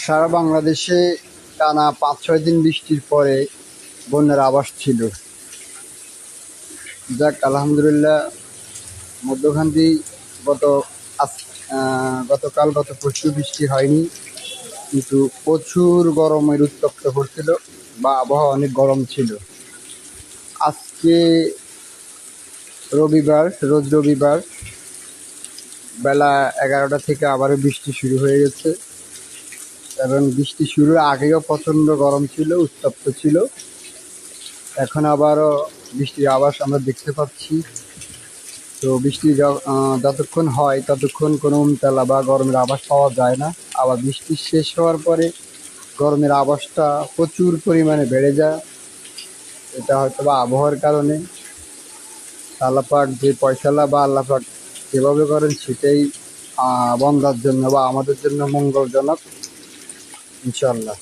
সারা বাংলাদেশে টানা 5-6 দিন বৃষ্টির পরে বন্যার আভাস ছিল। যাক আলহামদুলিল্লাহ, মধ্যখান্তি গত গতকাল গত পরশু বৃষ্টি হয়নি, কিন্তু প্রচুর গরমের উত্তপ্ত করছিল বা আবহাওয়া অনেক গরম ছিল। আজকে রোজ রবিবার বেলা 11টা থেকে আবারও বৃষ্টি শুরু হয়ে গেছে, এবং বৃষ্টি শুরুর আগেও প্রচণ্ড গরম ছিল, উত্তপ্ত ছিল। এখন আবারও বৃষ্টির আভাস আমরা দেখতে পাচ্ছি। তো বৃষ্টি যতক্ষণ হয় ততক্ষণ কোনো উমতলা বা গরমের আভাস পাওয়া যায় না। আবার বৃষ্টি শেষ হওয়ার পরে গরমের আভাসটা প্রচুর পরিমাণে বেড়ে যায়। এটা হয়তো বা আবহাওয়ার কারণে। আল্লাহ পাক যে ফয়সালা বা আল্লাহ পাক যেভাবে করেন সেটাই বান্দার জন্য বা আমাদের জন্য মঙ্গলজনক, ইনশাআল্লাহ।